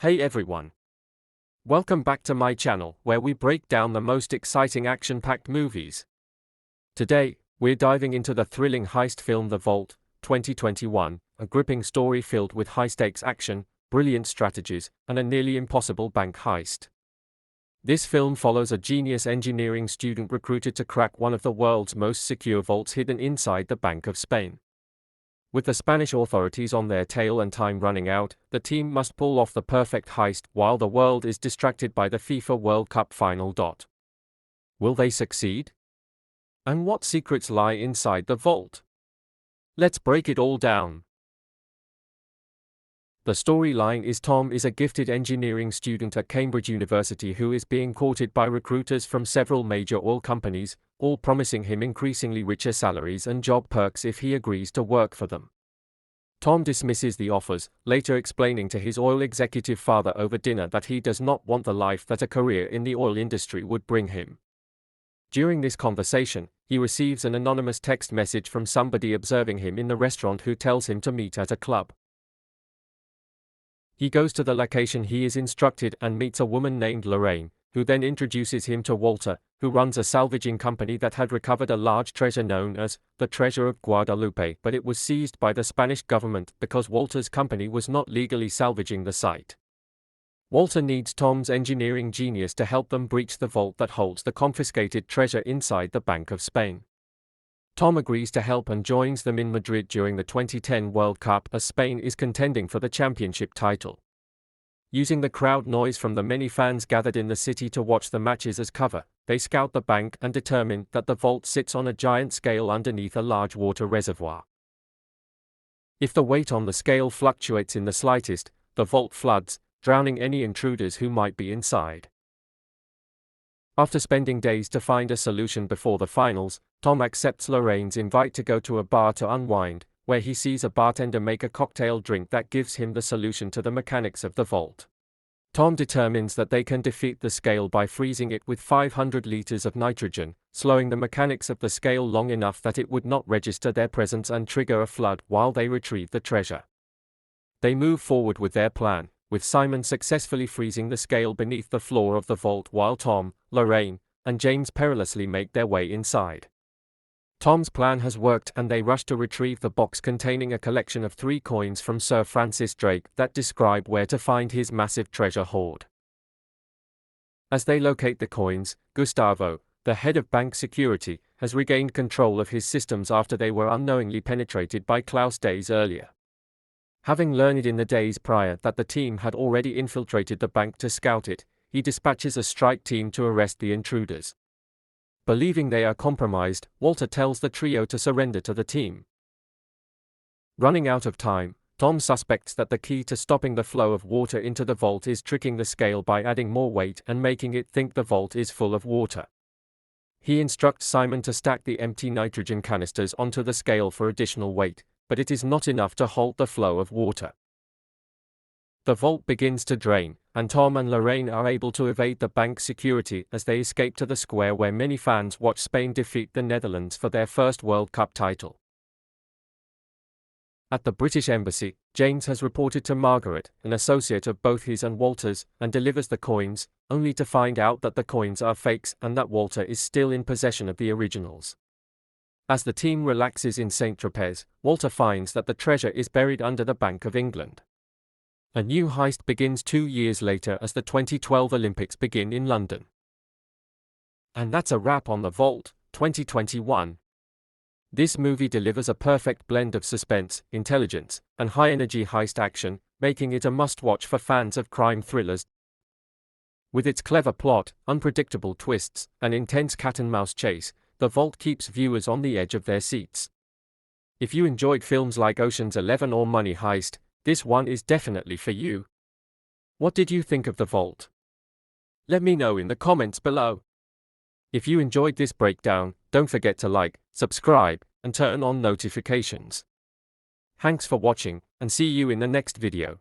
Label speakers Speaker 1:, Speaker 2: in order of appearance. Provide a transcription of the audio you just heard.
Speaker 1: Hey everyone. Welcome back to my channel, where we break down the most exciting action-packed movies. Today, we're diving into the thrilling heist film The Vault, 2021, a gripping story filled with high-stakes action, brilliant strategies, and a nearly impossible bank heist. This film follows a genius engineering student recruited to crack one of the world's most secure vaults hidden inside the Bank of Spain. With the Spanish authorities on their tail and time running out, the team must pull off the perfect heist while the world is distracted by the FIFA World Cup final. Will they succeed? And what secrets lie inside the vault? Let's break it all down. The storyline is Tom is a gifted engineering student at Cambridge University who is being courted by recruiters from several major oil companies, all promising him increasingly richer salaries and job perks if he agrees to work for them. Tom dismisses the offers, later explaining to his oil executive father over dinner that he does not want the life that a career in the oil industry would bring him. During this conversation, he receives an anonymous text message from somebody observing him in the restaurant who tells him to meet at a club. He goes to the location he is instructed and meets a woman named Lorraine, who then introduces him to Walter, who runs a salvaging company that had recovered a large treasure known as the Treasure of Guadalupe, but it was seized by the Spanish government because Walter's company was not legally salvaging the site. Walter needs Tom's engineering genius to help them breach the vault that holds the confiscated treasure inside the Bank of Spain. Tom agrees to help and joins them in Madrid during the 2010 World Cup as Spain is contending for the championship title. Using the crowd noise from the many fans gathered in the city to watch the matches as cover, they scout the bank and determine that the vault sits on a giant scale underneath a large water reservoir. If the weight on the scale fluctuates in the slightest, the vault floods, drowning any intruders who might be inside. After spending days to find a solution before the finals, Tom accepts Lorraine's invite to go to a bar to unwind, where he sees a bartender make a cocktail drink that gives him the solution to the mechanics of the vault. Tom determines that they can defeat the scale by freezing it with 500 liters of nitrogen, slowing the mechanics of the scale long enough that it would not register their presence and trigger a flood while they retrieve the treasure. They move forward with their plan, with Simon successfully freezing the scale beneath the floor of the vault while Tom, Lorraine, and James perilously make their way inside. Tom's plan has worked and they rush to retrieve the box containing a collection of 3 coins from Sir Francis Drake that describe where to find his massive treasure hoard. As they locate the coins, Gustavo, the head of bank security, has regained control of his systems after they were unknowingly penetrated by Klaus days earlier. Having learned in the days prior that the team had already infiltrated the bank to scout it, he dispatches a strike team to arrest the intruders. Believing they are compromised, Walter tells the trio to surrender to the team. Running out of time, Tom suspects that the key to stopping the flow of water into the vault is tricking the scale by adding more weight and making it think the vault is full of water. He instructs Simon to stack the empty nitrogen canisters onto the scale for additional weight, but it is not enough to halt the flow of water. The vault begins to drain, and Tom and Lorraine are able to evade the bank security as they escape to the square where many fans watch Spain defeat the Netherlands for their first World Cup title. At the British Embassy, James has reported to Margaret, an associate of both his and Walter's, and delivers the coins, only to find out that the coins are fakes and that Walter is still in possession of the originals. As the team relaxes in Saint-Tropez, Walter finds that the treasure is buried under the Bank of England. A new heist begins 2 years later as the 2012 Olympics begin in London. And that's a wrap on The Vault, 2021. This movie delivers a perfect blend of suspense, intelligence, and high-energy heist action, making it a must-watch for fans of crime thrillers. With its clever plot, unpredictable twists, and intense cat-and-mouse chase, The Vault keeps viewers on the edge of their seats. If you enjoyed films like Ocean's 11 or Money Heist, this one is definitely for you. What did you think of The Vault? Let me know in the comments below. If you enjoyed this breakdown, don't forget to like, subscribe, and turn on notifications. Thanks for watching, and see you in the next video.